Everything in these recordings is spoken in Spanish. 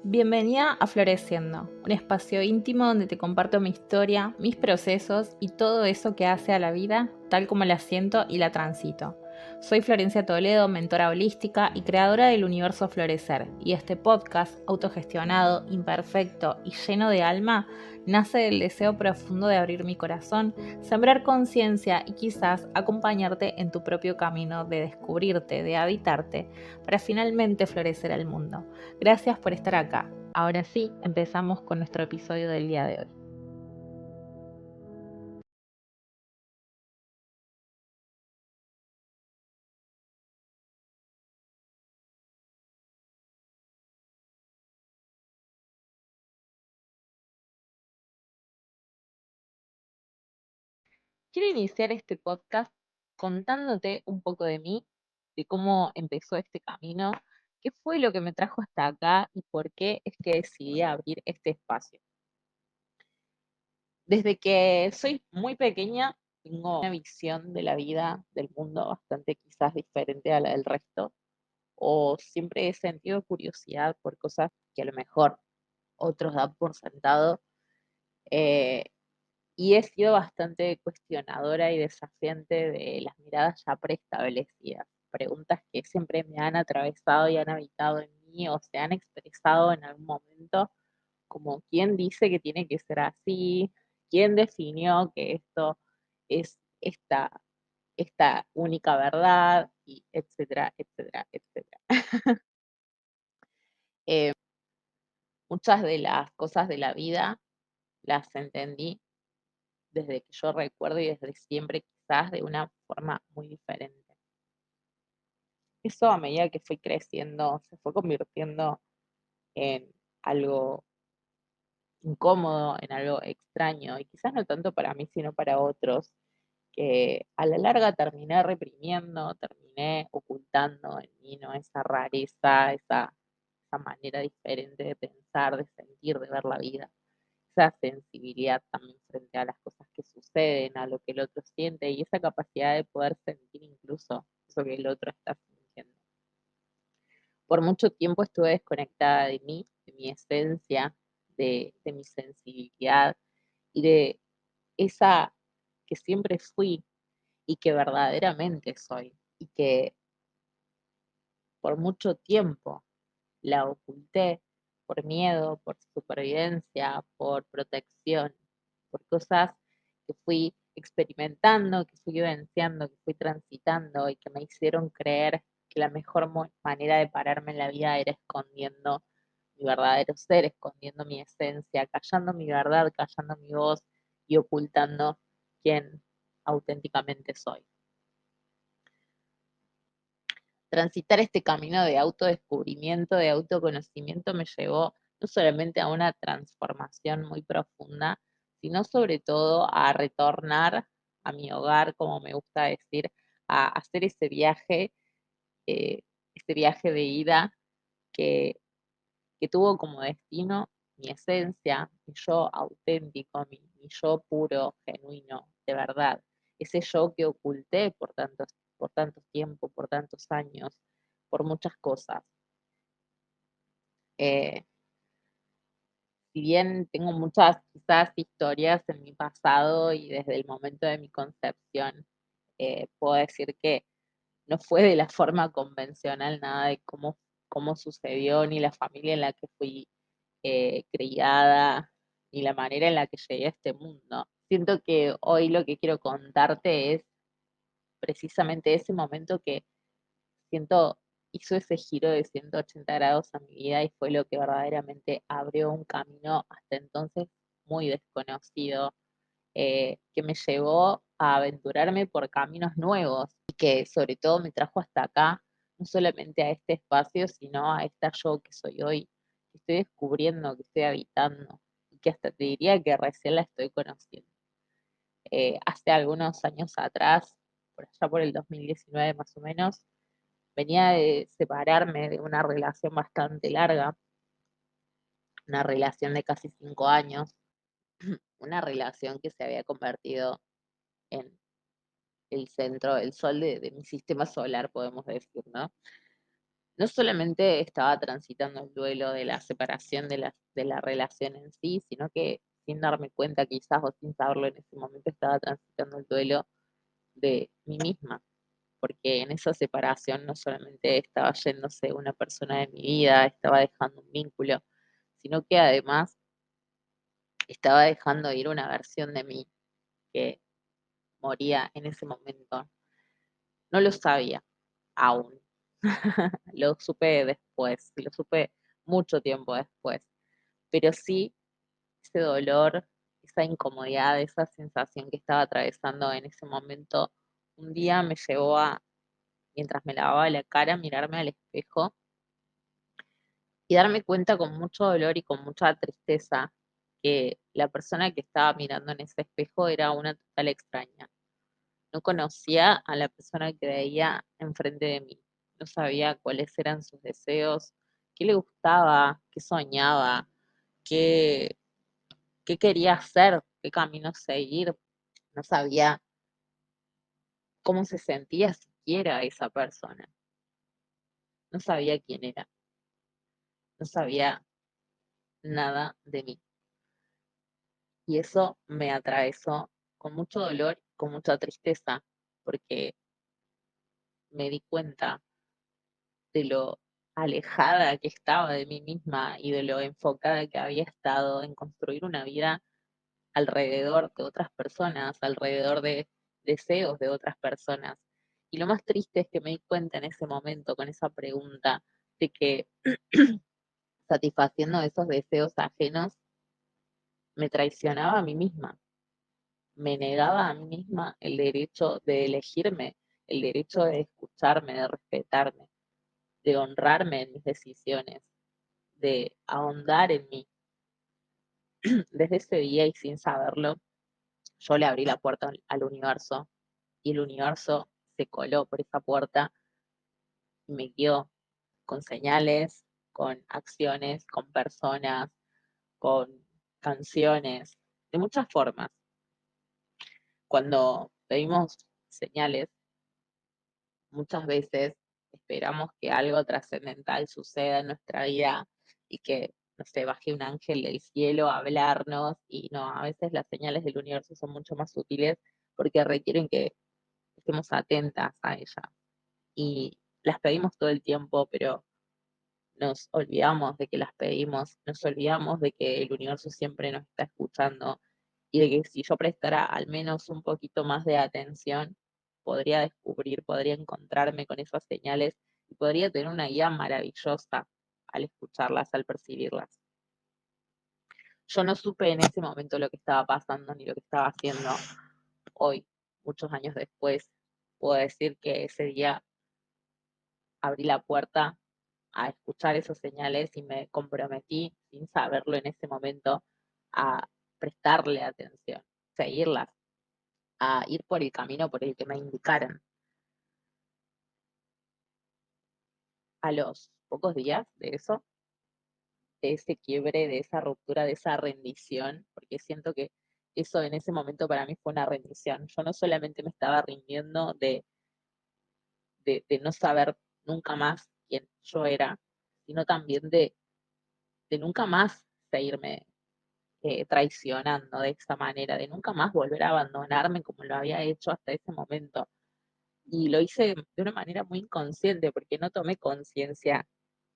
Bienvenida a Floreciendo, un espacio íntimo donde te comparto mi historia, mis procesos y todo eso que hace a la vida tal como la siento y la transito. Soy Florencia Toledo, mentora holística y creadora del universo Florecer, y este podcast, autogestionado, imperfecto y lleno de alma, nace del deseo profundo de abrir mi corazón, sembrar conciencia y quizás acompañarte en tu propio camino de descubrirte, de habitarte, para finalmente florecer al mundo. Gracias por estar acá. Ahora sí, empezamos con nuestro episodio del día de hoy. Quiero iniciar este podcast contándote un poco de mí, de cómo empezó este camino, qué fue lo que me trajo hasta acá y por qué es que decidí abrir este espacio. Desde que soy muy pequeña, tengo una visión de la vida, del mundo, bastante quizás diferente a la del resto, o siempre he sentido curiosidad por cosas que a lo mejor otros dan por sentado, eh, y he sido bastante cuestionadora y desafiante de las miradas ya preestablecidas, preguntas que siempre me han atravesado y han habitado en mí o se han expresado en algún momento, como quién dice que tiene que ser así, quién definió que esto es esta única verdad, y etcétera, etcétera, etcétera. Eh, Muchas de las cosas de la vida las entendí desde que yo recuerdo y desde siempre, quizás de una forma muy diferente. Eso, a medida que fui creciendo, se fue convirtiendo en algo incómodo, en algo extraño, y quizás no tanto para mí, sino para otros, que a la larga terminé reprimiendo, terminé ocultando en mí, ¿no? Esa rareza, esa manera diferente de pensar, de sentir, de ver la vida, esa sensibilidad también frente a las cosas que suceden, a lo que el otro siente, y esa capacidad de poder sentir incluso eso que el otro está sintiendo. Por mucho tiempo estuve desconectada de mí, de mi esencia, de mi sensibilidad y de esa que siempre fui y que verdaderamente soy, y que por mucho tiempo la oculté por miedo, por supervivencia, por protección, por cosas que fui experimentando, que fui vivenciando, que fui transitando y que me hicieron creer que la mejor manera de pararme en la vida era escondiendo mi verdadero ser, escondiendo mi esencia, callando mi verdad, callando mi voz y ocultando quién auténticamente soy. Transitar este camino de autodescubrimiento, de autoconocimiento, me llevó no solamente a una transformación muy profunda, sino sobre todo a retornar a mi hogar, como me gusta decir, a hacer eh, ese viaje de ida que, que tuvo como destino mi esencia, mi yo auténtico, mi yo puro, genuino, de verdad. Ese yo que oculté por tanto tiempo, por tantos años, por muchas cosas. Eh, si bien tengo muchas quizás historias en mi pasado y desde el momento de mi concepción, puedo decir que no fue de la forma convencional nada de cómo sucedió, ni la familia en la que fui criada, ni la manera en la que llegué a este mundo. Siento que hoy lo que quiero contarte es precisamente ese momento que siento hizo ese giro de 180 grados a mi vida y fue lo que verdaderamente abrió un camino hasta entonces muy desconocido, que me llevó a aventurarme por caminos nuevos y que sobre todo me trajo hasta acá, no solamente a este espacio, sino a esta yo que soy hoy, que estoy descubriendo, que estoy habitando y que hasta te diría que recién la estoy conociendo. Hace algunos años atrás, por allá por el 2019 más o menos, venía de separarme de una relación bastante larga, una relación de casi 5 años, una relación que se había convertido en el centro, el sol de mi sistema solar, podemos decir, ¿no? no solamente estaba transitando el duelo de la separación de la relación en sí, sino que sin darme cuenta quizás o sin saberlo en ese momento estaba transitando el duelo de mí misma, porque en esa separación no solamente estaba yéndose una persona de mi vida, estaba dejando un vínculo, sino que además estaba dejando ir una versión de mí que moría en ese momento. No lo sabía aún, lo supe después, y lo supe mucho tiempo después, pero sí ese dolor, esa incomodidad, esa sensación que estaba atravesando en ese momento, un día me llevó a, mientras me lavaba la cara, mirarme al espejo y darme cuenta con mucho dolor y con mucha tristeza que la persona que estaba mirando en ese espejo era una total extraña. No conocía a la persona que veía enfrente de mí. No sabía cuáles eran sus deseos, qué le gustaba, qué soñaba, qué, qué quería hacer, qué camino seguir. No sabía cómo se sentía siquiera esa persona. No sabía quién era. No sabía nada de mí. Y eso me atravesó con mucho dolor, con mucha tristeza, porque me di cuenta de lo alejada que estaba de mí misma y de lo enfocada que había estado en construir una vida alrededor de otras personas, alrededor de deseos de otras personas. Y lo más triste es que me di cuenta en ese momento con esa pregunta de que satisfaciendo esos deseos ajenos me traicionaba a mí misma, me negaba a mí misma el derecho de elegirme, el derecho de escucharme, de respetarme, de honrarme en mis decisiones, de ahondar en mí. Desde ese día y sin saberlo, yo le abrí la puerta al universo y el universo se coló por esa puerta y me guió con señales, con acciones, con personas, con canciones, de muchas formas. Cuando pedimos señales, muchas veces esperamos que algo trascendental suceda en nuestra vida y que, no sé, baje un ángel del cielo a hablarnos y no, a veces las señales del universo son mucho más útiles porque requieren que estemos atentas a ella y las pedimos todo el tiempo, pero nos olvidamos de que las pedimos, nos olvidamos de que el universo siempre nos está escuchando y de que si yo prestara al menos un poquito más de atención, podría descubrir, podría encontrarme con esas señales y podría tener una guía maravillosa al escucharlas, al percibirlas. Yo no supe en ese momento lo que estaba pasando ni lo que estaba haciendo. Hoy, muchos años después, puedo decir que ese día abrí la puerta a escuchar esas señales y me comprometí, sin saberlo en ese momento, a prestarle atención, seguirlas, a ir por el camino por el que me indicaran. A los pocos días de eso, de ese quiebre, de esa ruptura, de esa rendición, porque siento que eso en ese momento para mí fue una rendición. Yo no solamente me estaba rindiendo de no saber nunca más quién yo era, sino también de nunca más seguirme traicionando de esa manera, de nunca más volver a abandonarme como lo había hecho hasta ese momento. Y lo hice de una manera muy inconsciente porque no tomé conciencia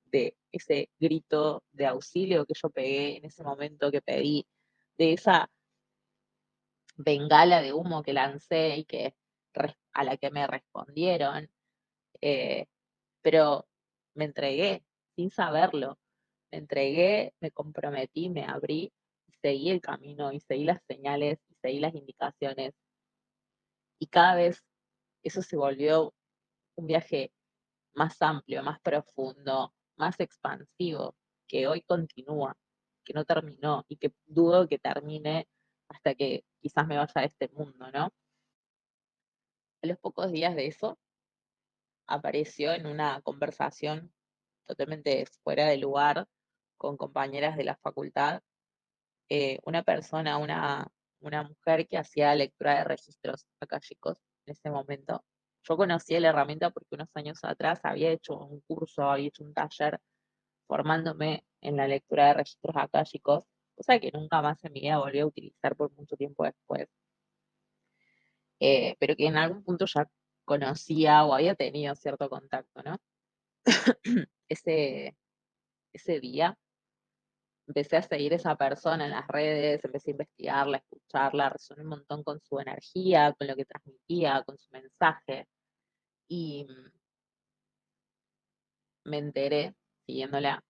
de ese grito de auxilio que yo pegué en ese momento que pedí, de esa bengala de humo que lancé y que a la que me respondieron, eh, pero me entregué sin saberlo, me entregué, me comprometí, me abrí y seguí el camino y seguí las señales y seguí las indicaciones y cada vez eso se volvió un viaje más amplio, más profundo, más expansivo, que hoy continúa, que no terminó y que dudo que termine hasta que quizás me vaya de este mundo, ¿no? A los pocos días de eso apareció en una conversación totalmente fuera de lugar con compañeras de la facultad, una persona, una mujer que hacía lectura de registros acá, chicos, en ese momento. Yo conocía la herramienta porque unos años atrás había hecho un curso, había hecho un taller formándome en la lectura de registros akáshicos, cosa que nunca más en mi vida volví a utilizar por mucho tiempo después, pero que en algún punto ya conocía o había tenido cierto contacto, ¿no? Ese, ese día empecé a seguir a esa persona en las redes, empecé a investigarla, a escucharla, resoné un montón con su energía, con lo que transmitía, con su mensaje, y me enteré, siguiéndola,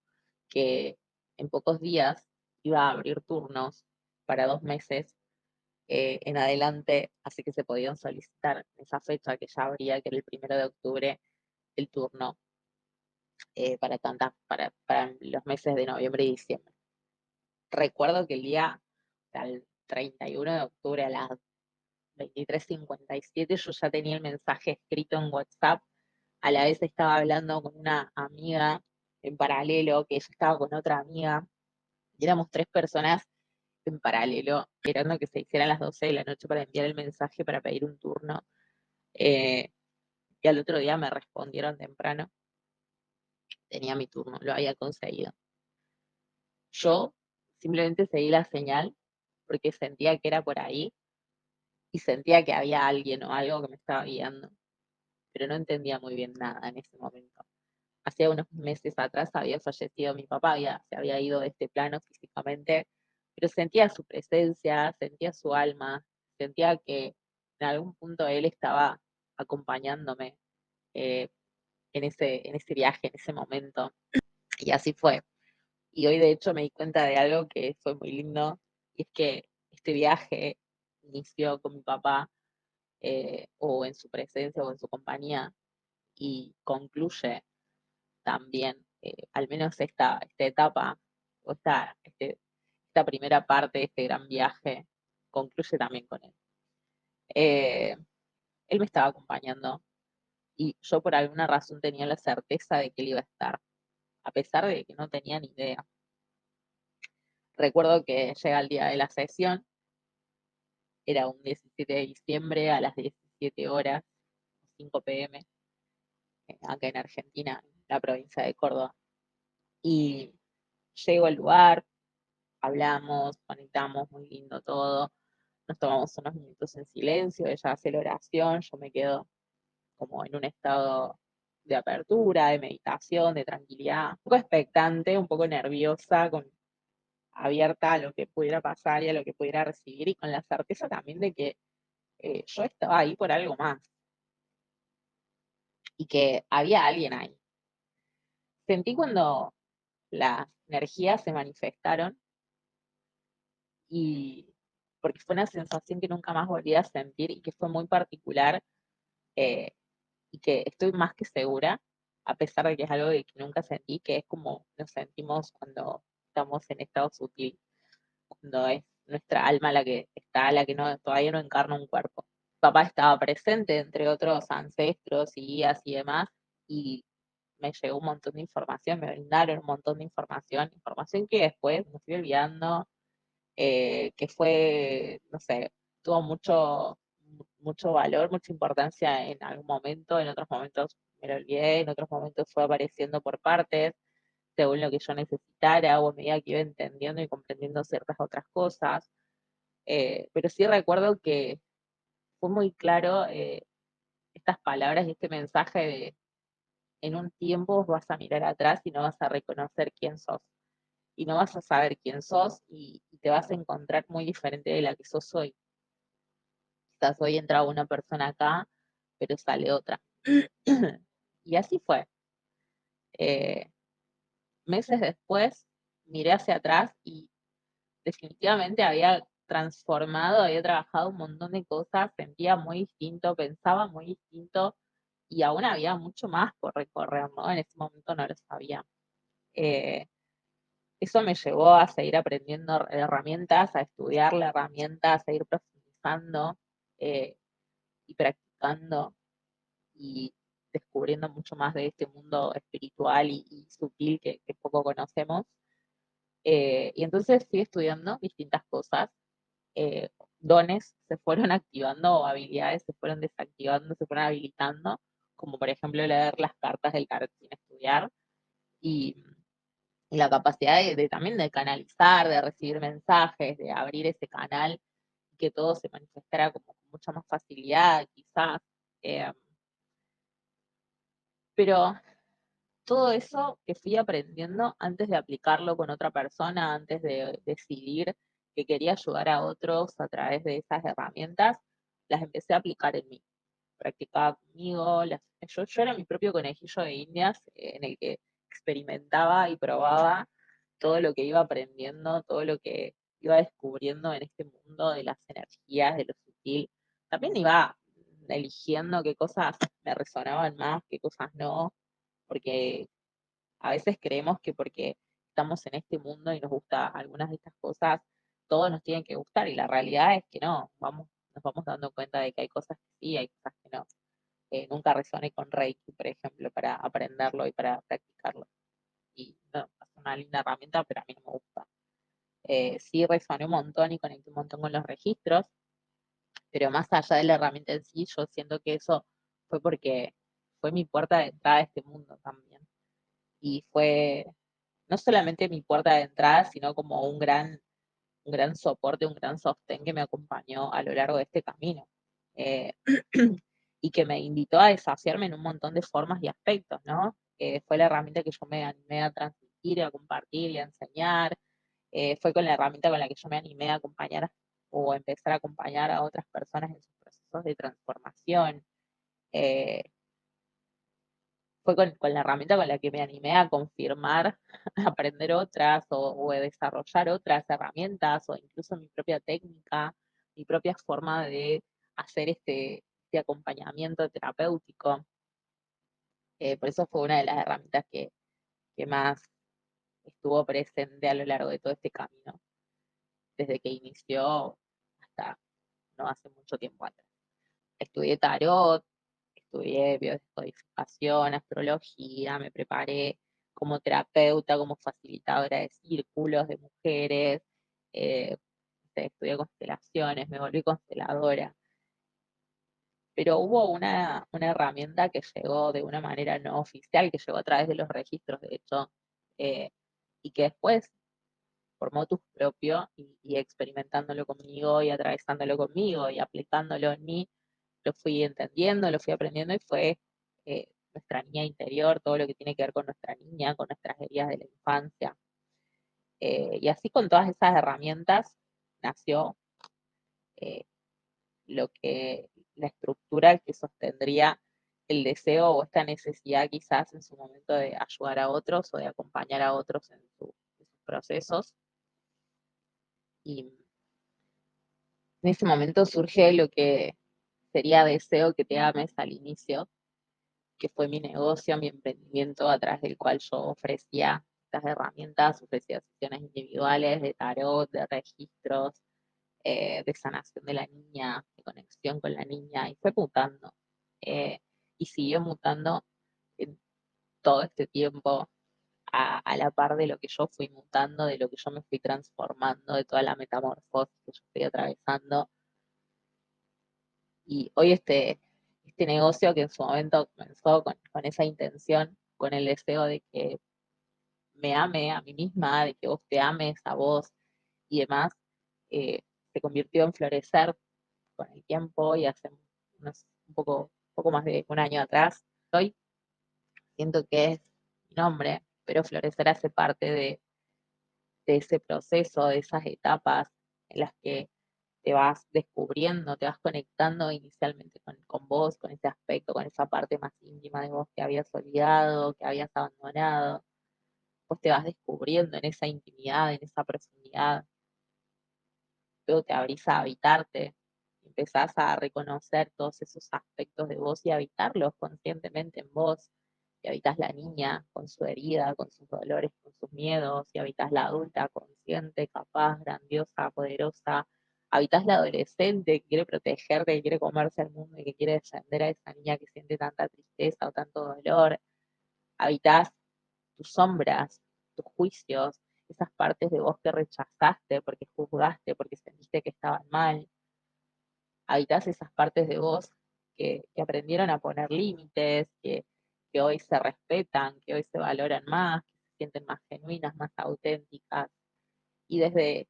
que en pocos días iba a abrir turnos para 2 meses en adelante, así que se podían solicitar en esa fecha que ya abría, que era el 1 de octubre, el turno para los meses de noviembre y diciembre. Recuerdo que el día, al 31 de octubre a las 23:57 yo ya tenía el mensaje escrito en WhatsApp, a la vez estaba hablando con una amiga en paralelo, que ella estaba con otra amiga, y éramos 3 personas en paralelo, esperando que se hicieran las 12 de la noche para enviar el mensaje para pedir un turno. Eh, y al otro día me respondieron temprano, tenía mi turno, lo había conseguido. Yo simplemente seguí la señal porque sentía que era por ahí y sentía que había alguien o algo que me estaba guiando, pero no entendía muy bien nada en ese momento. Hacía unos meses atrás había fallecido mi papá, se había ido de este plano físicamente, pero sentía su presencia, sentía su alma, sentía que en algún punto él estaba acompañándome eh, en ese viaje, en ese momento. Y así fue. Y hoy de hecho me di cuenta de algo que fue muy lindo, y es que este viaje inició con mi papá, o en su presencia o en su compañía, y concluye también, al menos esta etapa, o esta primera parte de este gran viaje, concluye también con él. Eh, Él me estaba acompañando y yo por alguna razón tenía la certeza de que él iba a estar, a pesar de que no tenía ni idea. Recuerdo que llega el día de la sesión, era un 17 de diciembre a las 17 horas, 5 p.m., acá en Argentina, en la provincia de Córdoba. Y llego al lugar, hablamos, conectamos, muy lindo todo. Nos tomamos unos minutos en silencio, ella hace la oración, yo me quedo como en un estado de apertura, de meditación, de tranquilidad, un poco expectante, un poco nerviosa, abierta a lo que pudiera pasar y a lo que pudiera recibir, y con la certeza también de que yo estaba ahí por algo más y que había alguien ahí. Sentí cuando las energías se manifestaron, y porque fue una sensación que nunca más volví a sentir y que fue muy particular, eh, y que estoy más que segura, a pesar de que es algo de que nunca sentí, que es como nos sentimos cuando estamos en estado sutil, cuando es nuestra alma la que no, todavía no encarna un cuerpo. Papá estaba presente, entre otros ancestros y guías y demás, y me llegó un montón de información, me brindaron un montón de información que después me estoy olvidando, que fue, no sé, tuvo mucho valor, mucha importancia en algún momento, en otros momentos me lo olvidé, en otros momentos fue apareciendo por partes, según lo que yo necesitara o a medida que iba entendiendo y comprendiendo ciertas otras cosas. Pero sí recuerdo que fue muy claro, estas palabras y este mensaje de en un tiempo vas a mirar atrás y no vas a reconocer quién sos. Y no vas a saber quién sos, y te vas a encontrar muy diferente de la que sos hoy. Quizás hoy entra una persona acá, pero sale otra. Y así fue. Eh, Meses después miré hacia atrás y definitivamente había transformado, había trabajado un montón de cosas, sentía muy distinto, pensaba muy distinto, y aún había mucho más por recorrer, ¿no? En ese momento no lo sabía. Eh, Eso me llevó a seguir aprendiendo herramientas, a estudiar la herramienta, a seguir profundizando, eh, y practicando y descubriendo mucho más de este mundo espiritual y sutil que poco conocemos. Y entonces fui estudiando distintas cosas. dones se fueron activando o habilidades se fueron desactivando, se fueron habilitando, como por ejemplo leer las cartas del tarot sin estudiar y, y la capacidad también de canalizar, de recibir mensajes, de abrir ese canal y que todo se manifestara como con mucha más facilidad, quizás. eh, pero todo eso que fui aprendiendo antes de aplicarlo con otra persona, antes de decidir que quería ayudar a otros a través de esas herramientas, las empecé a aplicar en mí. Practicaba conmigo, yo era mi propio conejillo de indias en el que experimentaba y probaba todo lo que iba aprendiendo, todo lo que iba descubriendo en este mundo de las energías, de lo sutil. También iba eligiendo qué cosas me resonaban más, qué cosas no, porque a veces creemos que porque estamos en este mundo y nos gusta algunas de estas cosas, todos nos tienen que gustar y la realidad es que no, nos vamos dando cuenta de que hay cosas que sí, hay cosas que no. Nunca resoné con Reiki, por ejemplo, para aprenderlo y para practicarlo. Y no, es una linda herramienta, pero a mí no me gusta. Sí resoné un montón y conecté un montón con los registros, pero más allá de la herramienta en sí, yo siento que eso fue porque fue mi puerta de entrada a este mundo también. Y fue no solamente mi puerta de entrada, sino como un gran soporte, un gran sostén que me acompañó a lo largo de este camino. Eh, y que me invitó a desafiarme en un montón de formas y aspectos, ¿no? Fue la herramienta que yo me animé a transmitir, a compartir y a enseñar. Fue con la herramienta con la que yo me animé a acompañar o a empezar a acompañar a otras personas en sus procesos de transformación. Eh, Fue con la herramienta con la que me animé a confirmar, a aprender otras o a desarrollar otras herramientas o incluso mi propia técnica, mi propia forma de hacer este acompañamiento terapéutico. Por eso fue una de las herramientas que más estuvo presente a lo largo de todo este camino, desde que inició hasta no hace mucho tiempo atrás. Estudié tarot, estudié biodescodificación, astrología, me preparé como terapeuta, como facilitadora de círculos de mujeres, eh, estudié constelaciones, me volví consteladora. Pero hubo una herramienta que llegó de una manera no oficial, que llegó a través de los registros, de hecho, eh, y que después, por motus propio y experimentándolo conmigo y atravesándolo conmigo y aplicándolo en mí, lo fui entendiendo, lo fui aprendiendo y fue nuestra niña interior, todo lo que tiene que ver con nuestra niña, con nuestras heridas de la infancia. Y así con todas esas herramientas nació eh, lo que la estructura que sostendría el deseo o esta necesidad quizás en su momento de ayudar a otros o de acompañar a otros en sus procesos. Y en ese momento surge lo que sería Deseo que te ames al inicio, que fue mi negocio, mi emprendimiento a través del cual yo ofrecía estas herramientas, ofrecía sesiones individuales de tarot, de registros, de sanación de la niña, de conexión con la niña, y fue mutando. Eh, y siguió mutando en todo este tiempo a la par de lo que yo fui mutando, de lo que yo me fui transformando, de toda la metamorfosis que yo estoy atravesando. Y hoy este negocio que en su momento comenzó con esa intención, con el deseo de que me ame a mí misma, de que vos te ames a vos y demás, se convirtió en florecer con el tiempo y hace un poco más de un año atrás. Hoy siento que es mi nombre, pero florecer hace parte de ese proceso, de esas etapas en las que te vas descubriendo, te vas conectando inicialmente con vos, con ese aspecto, con esa parte más íntima de vos que habías olvidado, que habías abandonado. Vos te vas descubriendo en esa intimidad, en esa profundidad. Luego te abrís a habitarte, empezás a reconocer todos esos aspectos de vos y habitarlos conscientemente en vos. Y habitas la niña con su herida, con sus dolores, con sus miedos, y habitas la adulta consciente, capaz, grandiosa, poderosa. Habitas la adolescente que quiere protegerte, que quiere comerse el mundo y que quiere defender a esa niña que siente tanta tristeza o tanto dolor. Habitas tus sombras, tus juicios, esas partes de vos que rechazaste porque juzgaste, porque sentiste que estaban mal. habitás esas partes de vos que aprendieron a poner límites, que hoy se respetan, que hoy se valoran más, que se sienten más genuinas, más auténticas. Y desde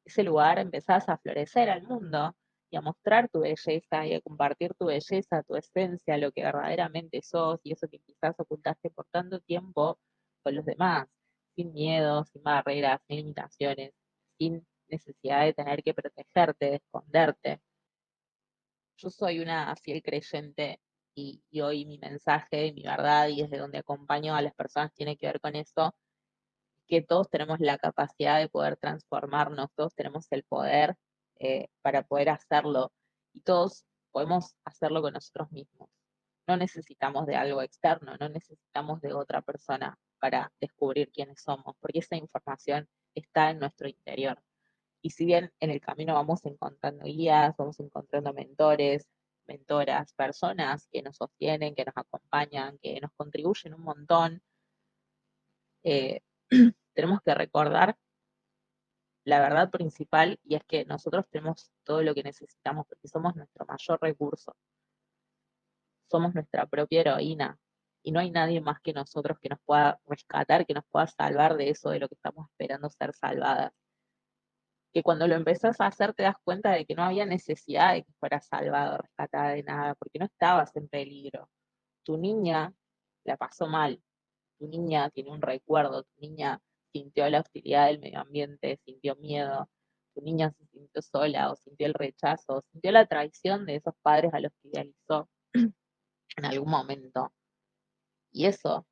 ese lugar empezás a florecer al mundo y a mostrar tu belleza y a compartir tu belleza, tu esencia, lo que verdaderamente sos y eso que quizás ocultaste por tanto tiempo con los demás, sin miedo, sin barreras, sin limitaciones, sin necesidad de tener que protegerte, de esconderte. Yo soy una fiel creyente y hoy mi mensaje, mi verdad y desde donde acompaño a las personas tiene que ver con eso, que todos tenemos la capacidad de poder transformarnos, todos tenemos el poder para poder hacerlo y todos podemos hacerlo con nosotros mismos. No necesitamos de algo externo, no necesitamos de otra persona para descubrir quiénes somos, porque esa información está en nuestro interior. Y si bien en el camino vamos encontrando guías, vamos encontrando mentores, mentoras, personas que nos sostienen, que nos acompañan, que nos contribuyen un montón, eh, tenemos que recordar la verdad principal y es que nosotros tenemos todo lo que necesitamos porque somos nuestro mayor recurso, somos nuestra propia heroína y no hay nadie más que nosotros que nos pueda rescatar, que nos pueda salvar de eso, de lo que estamos esperando ser salvadas. Que cuando lo empezás a hacer te das cuenta de que no había necesidad de que fueras salvado, rescatada de nada, porque no estabas en peligro. Tu niña la pasó mal, tu niña tiene un recuerdo, tu niña sintió la hostilidad del medio ambiente, sintió miedo, tu niña se sintió sola o sintió el rechazo, o sintió la traición de esos padres a los que idealizó en algún momento. Y eso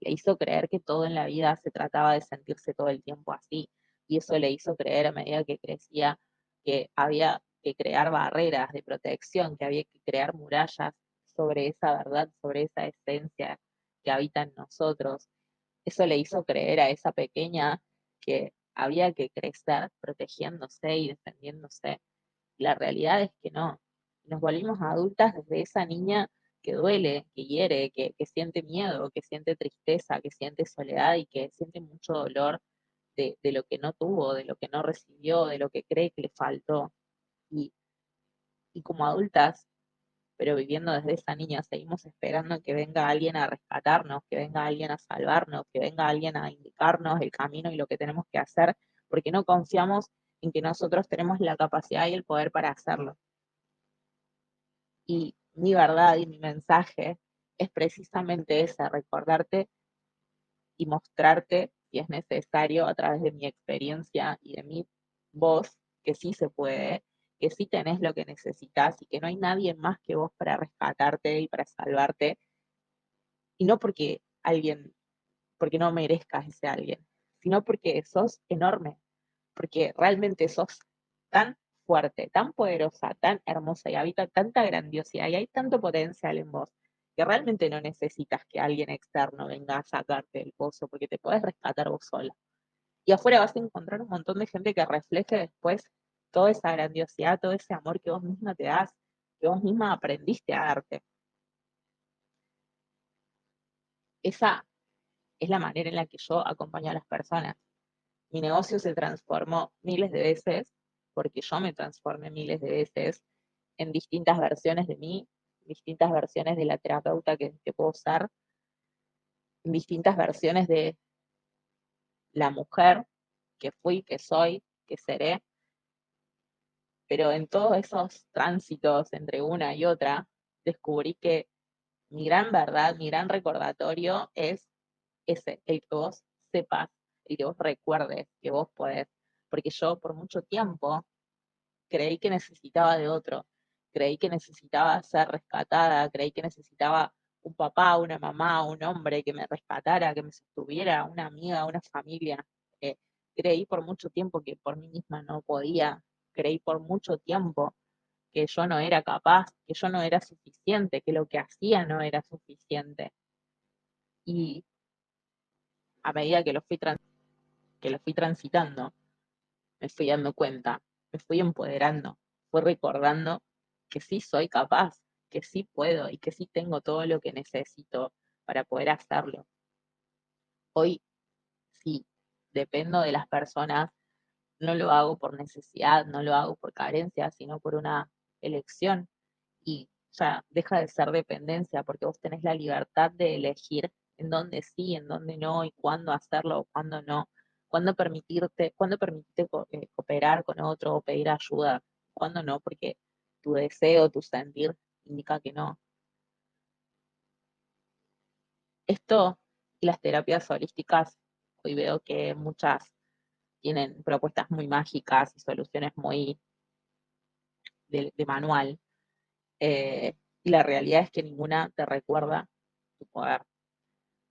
le hizo creer que todo en la vida se trataba de sentirse todo el tiempo así. Y eso le hizo creer a medida que crecía que había que crear barreras de protección, que había que crear murallas sobre esa verdad, sobre esa esencia que habita en nosotros. Eso le hizo creer a esa pequeña que había que crecer protegiéndose y defendiéndose. La realidad es que no. Nos volvimos adultas desde esa niña que duele, que hiere, que siente miedo, que siente tristeza, que siente soledad y que siente mucho dolor de lo que no tuvo, de lo que no recibió, de lo que cree que le faltó. Y, y como adultas, pero viviendo desde esa niña, seguimos esperando que venga alguien a rescatarnos, que venga alguien a salvarnos, que venga alguien a indicarnos el camino y lo que tenemos que hacer, porque no confiamos en que nosotros tenemos la capacidad y el poder para hacerlo. Y mi verdad y mi mensaje es precisamente ese, recordarte y mostrarte, si es necesario, a través de mi experiencia y de mi voz, que sí se puede, que sí tenés lo que necesitas y que no hay nadie más que vos para rescatarte y para salvarte, y no porque alguien, porque no merezcas ese alguien, sino porque sos enorme, porque realmente sos tan fuerte, tan poderosa, tan hermosa y habita tanta grandiosidad y hay tanto potencial en vos que realmente no necesitas que alguien externo venga a sacarte del pozo porque te podés rescatar vos sola. Y afuera vas a encontrar un montón de gente que refleje después toda esa grandiosidad, todo ese amor que vos misma te das, que vos misma aprendiste a darte. Esa es la manera en la que yo acompaño a las personas. Mi negocio se transformó miles de veces porque yo me transformé miles de veces en distintas versiones de mí, distintas versiones de la terapeuta que puedo ser, en distintas versiones de la mujer que fui, que soy, que seré, pero en todos esos tránsitos entre una y otra, descubrí que mi gran verdad, mi gran recordatorio es ese, el que vos sepas, el que vos recuerdes, que vos podés, porque yo por mucho tiempo creí que necesitaba de otro, creí que necesitaba ser rescatada, creí que necesitaba un papá, una mamá, un hombre que me rescatara, que me sostuviera, una amiga, una familia. Eh, Creí por mucho tiempo que por mí misma no podía, creí por mucho tiempo que yo no era capaz, que yo no era suficiente, que lo que hacía no era suficiente. Y a medida que lo fui transitando, me fui dando cuenta, me fui empoderando, fui recordando que sí soy capaz, que sí puedo y que sí tengo todo lo que necesito para poder hacerlo. Hoy sí, dependo de las personas, no lo hago por necesidad, no lo hago por carencia, sino por una elección y ya deja de ser dependencia porque vos tenés la libertad de elegir en dónde sí, en dónde no y cuándo hacerlo o cuándo no, cuándo permitirte cooperar con otro o pedir ayuda, cuándo no, porque tu deseo, tu sentir indica que no. Esto y las terapias holísticas, hoy veo que muchas tienen propuestas muy mágicas y soluciones muy de manual, y la realidad es que ninguna te recuerda tu poder.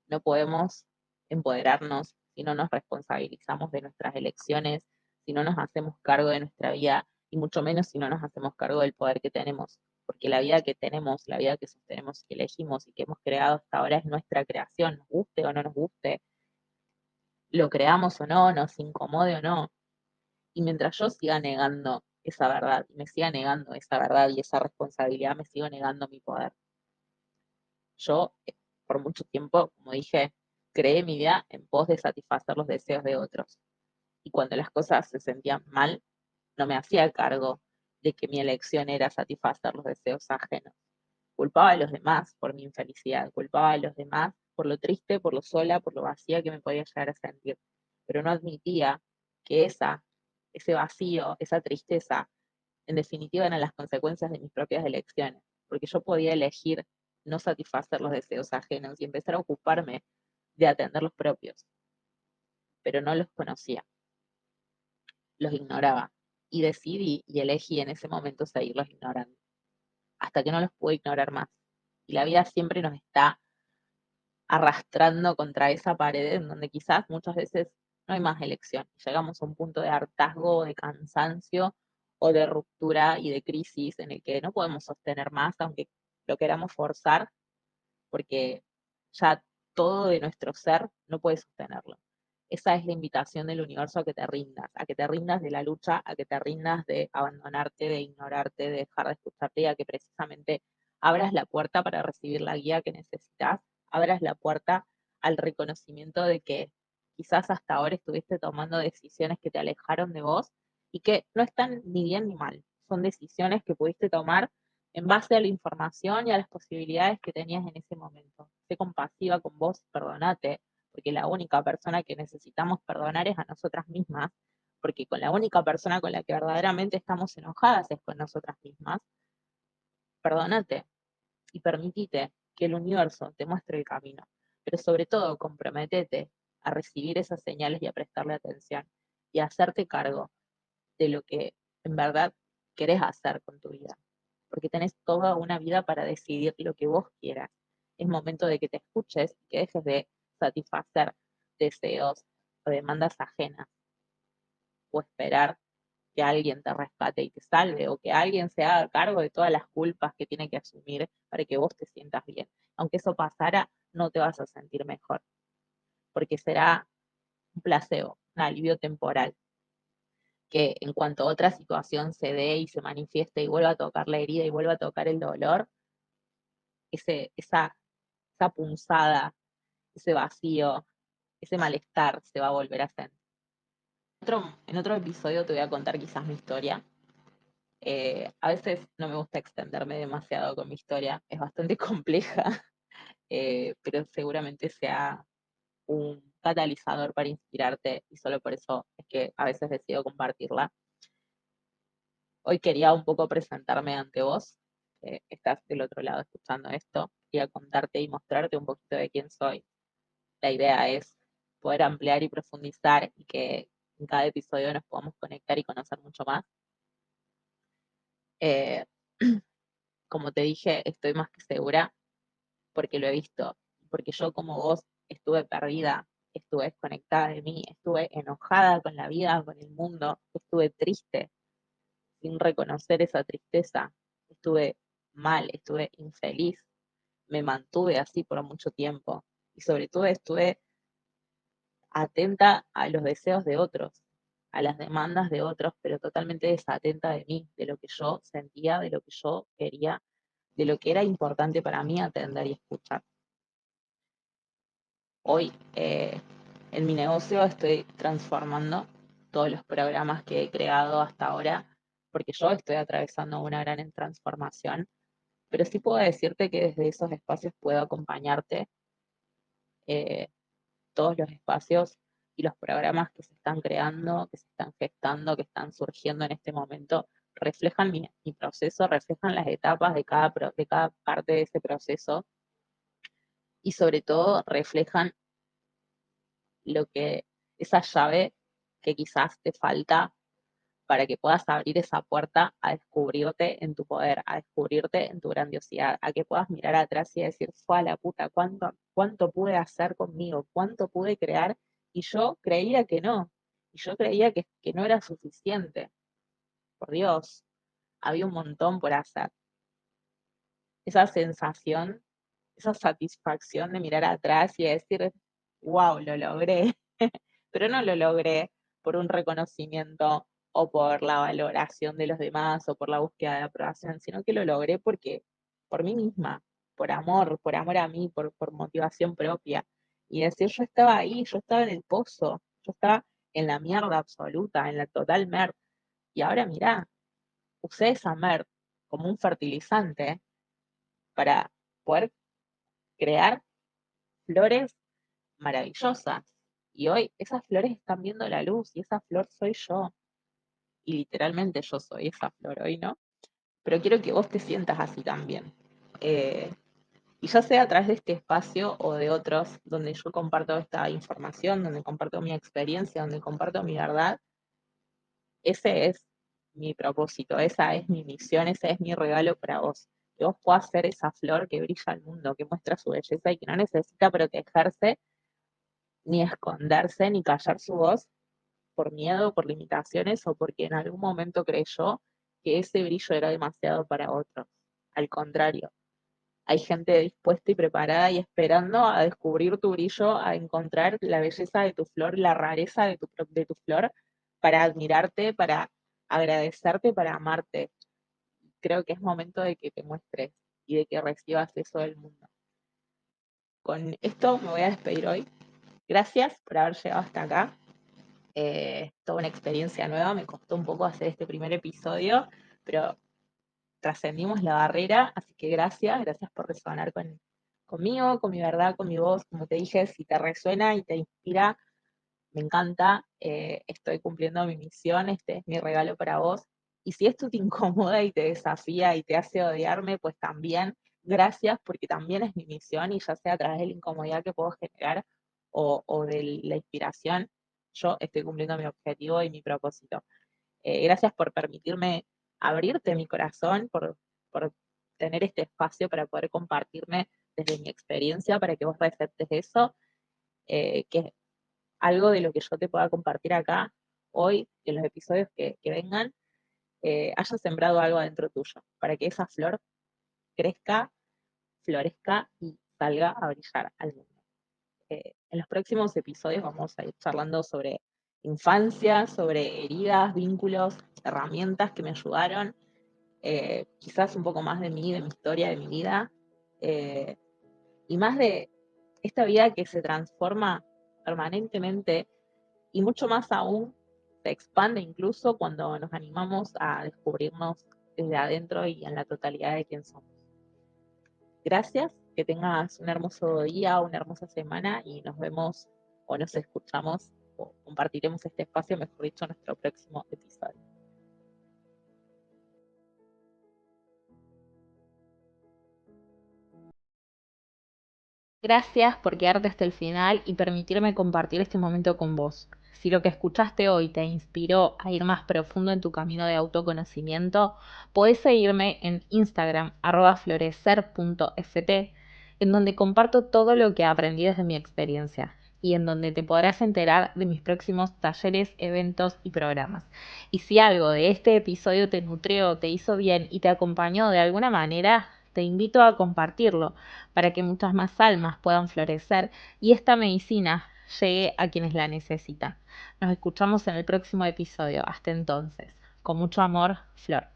No podemos empoderarnos si no nos responsabilizamos de nuestras elecciones, si no nos hacemos cargo de nuestra vida y mucho menos si no nos hacemos cargo del poder que tenemos, porque la vida que tenemos, la vida que sostenemos, que elegimos y que hemos creado hasta ahora es nuestra creación, nos guste o no nos guste, lo creamos o no, nos incomode o no. Y mientras yo siga negando esa verdad, y me siga negando esa verdad y esa responsabilidad, me sigo negando mi poder. Yo, por mucho tiempo, como dije, creé mi vida en pos de satisfacer los deseos de otros. Y cuando las cosas se sentían mal, no me hacía cargo de que mi elección era satisfacer los deseos ajenos. Culpaba a los demás por mi infelicidad, culpaba a los demás por lo triste, por lo sola, por lo vacía que me podía llegar a sentir. Pero no admitía que ese vacío, esa tristeza, en definitiva eran las consecuencias de mis propias elecciones, porque yo podía elegir no satisfacer los deseos ajenos y empezar a ocuparme de atender los propios, pero no los conocía, los ignoraba y decidí y elegí en ese momento seguirlos ignorando, hasta que no los pude ignorar más. Y la vida siempre nos está arrastrando contra esa pared en donde quizás muchas veces no hay más elección. Llegamos a un punto de hartazgo, de cansancio o de ruptura y de crisis en el que no podemos sostener más, aunque lo queramos forzar, porque ya todo de nuestro ser no puede sostenerlo. Esa es la invitación del universo a que te rindas de la lucha, a que te rindas de abandonarte, de ignorarte, de dejar de escucharte y a que precisamente abras la puerta para recibir la guía que necesitas, abras la puerta al reconocimiento de que quizás hasta ahora estuviste tomando decisiones que te alejaron de vos y que no están ni bien ni mal, son decisiones que pudiste tomar en base a la información y a las posibilidades que tenías en ese momento. Sé compasiva con vos, perdonate, porque la única persona que necesitamos perdonar es a nosotras mismas, porque con la única persona con la que verdaderamente estamos enojadas es con nosotras mismas. Perdónate y permitite que el universo te muestre el camino, pero sobre todo comprométete a recibir esas señales y a prestarle atención y a hacerte cargo de lo que en verdad querés hacer con tu vida, porque tenés toda una vida para decidir lo que vos quieras. Es momento de que te escuches y que dejes de satisfacer deseos o demandas ajenas o esperar que alguien te rescate y te salve o que alguien se haga cargo de todas las culpas que tiene que asumir para que vos te sientas bien. Aunque eso pasara, no te vas a sentir mejor, porque será un placebo, un alivio temporal, que en cuanto otra situación se dé y se manifieste y vuelva a tocar la herida y vuelva a tocar el dolor, esa punzada, ese vacío, ese malestar se va a volver a sentir. En otro episodio te voy a contar quizás mi historia. A veces no me gusta extenderme demasiado con mi historia, es bastante compleja, pero seguramente sea un catalizador para inspirarte y solo por eso es que a veces decido compartirla. Hoy quería un poco presentarme ante vos, que estás del otro lado escuchando esto, quería contarte y mostrarte un poquito de quién soy. La idea es poder ampliar y profundizar y que en cada episodio nos podamos conectar y conocer mucho más. Eh, como te dije, estoy más que segura porque lo he visto, porque yo como vos estuve perdida, estuve desconectada de mí, estuve enojada con la vida, con el mundo, estuve triste sin reconocer esa tristeza, estuve mal, estuve infeliz, me mantuve así por mucho tiempo y sobre todo estuve atenta a los deseos de otros, a las demandas de otros, pero totalmente desatenta de mí, de lo que yo sentía, de lo que yo quería, de lo que era importante para mí atender y escuchar. Hoy en mi negocio estoy transformando todos los programas que he creado hasta ahora porque yo estoy atravesando una gran transformación, pero sí puedo decirte que desde esos espacios puedo acompañarte. eh, Todos los espacios y los programas que se están creando, que se están gestando, que están surgiendo en este momento, reflejan mi proceso, reflejan las etapas de cada parte de ese proceso y sobre todo reflejan lo que, esa llave que quizás te falta para que puedas abrir esa puerta a descubrirte en tu poder, a descubrirte en tu grandiosidad, a que puedas mirar atrás y decir, fue a la puta, cuánto pude hacer conmigo, cuánto pude crear, y yo creía que no, y yo creía que no era suficiente. Por Dios, había un montón por hacer. Esa sensación, esa satisfacción de mirar atrás y decir, wow, lo logré, pero no lo logré por un reconocimiento o por la valoración de los demás o por la búsqueda de aprobación, sino que lo logré porque por mí misma, por amor a mí, por motivación propia. Y decir, yo estaba ahí, yo estaba en el pozo, yo estaba en la mierda absoluta, en la total merda. Y ahora mirá, usé esa merda como un fertilizante para poder crear flores maravillosas. Y hoy esas flores están viendo la luz y esa flor soy yo. Y literalmente yo soy esa flor hoy, ¿no? Pero quiero que vos te sientas así también. Eh, y ya sea a través de este espacio o de otros, donde yo comparto esta información, donde comparto mi experiencia, donde comparto mi verdad, ese es mi propósito, esa es mi misión, ese es mi regalo para vos. Que vos puedas ser esa flor que brilla al mundo, que muestra su belleza y que no necesita protegerse, ni esconderse, ni callar su voz por miedo, por limitaciones o porque en algún momento creyó que ese brillo era demasiado para otros. Al contrario, hay gente dispuesta y preparada y esperando a descubrir tu brillo, a encontrar la belleza de tu flor, la rareza de tu flor, para admirarte, para agradecerte, para amarte. Creo que es momento de que te muestres y de que recibas eso del mundo. Con esto me voy a despedir hoy. Gracias por haber llegado hasta acá. Toda una experiencia nueva, me costó un poco hacer este primer episodio, pero trascendimos la barrera, así que gracias por resonar conmigo, con mi verdad, con mi voz, como te dije, si te resuena y te inspira, me encanta, estoy cumpliendo mi misión, este es mi regalo para vos, y si esto te incomoda y te desafía y te hace odiarme, pues también gracias, porque también es mi misión, y ya sea a través de la incomodidad que puedo generar o de la inspiración, yo estoy cumpliendo mi objetivo y mi propósito. Gracias por permitirme abrirte mi corazón, por tener este espacio para poder compartirme desde mi experiencia, para que vos receptes eso, que algo de lo que yo te pueda compartir acá hoy, en los episodios que vengan, haya sembrado algo adentro tuyo, para que esa flor crezca, florezca y salga a brillar al mundo. En los próximos episodios vamos a ir charlando sobre infancia, sobre heridas, vínculos, herramientas que me ayudaron, quizás un poco más de mí, de mi historia, de mi vida, eh, y más de esta vida que se transforma permanentemente y mucho más aún se expande incluso cuando nos animamos a descubrirnos desde adentro y en la totalidad de quién somos. Gracias, que tengas un hermoso día, una hermosa semana y nos vemos o nos escuchamos o compartiremos este espacio, mejor dicho, en nuestro próximo episodio. Gracias por quedarte hasta el final y permitirme compartir este momento con vos. Si lo que escuchaste hoy te inspiró a ir más profundo en tu camino de autoconocimiento, podés seguirme en Instagram @florecer.ft, en donde comparto todo lo que aprendí desde mi experiencia y en donde te podrás enterar de mis próximos talleres, eventos y programas. Y si algo de este episodio te nutrió, te hizo bien y te acompañó de alguna manera, te invito a compartirlo para que muchas más almas puedan florecer y esta medicina llegue a quienes la necesitan. Nos escuchamos en el próximo episodio. Hasta entonces. Con mucho amor, Flor.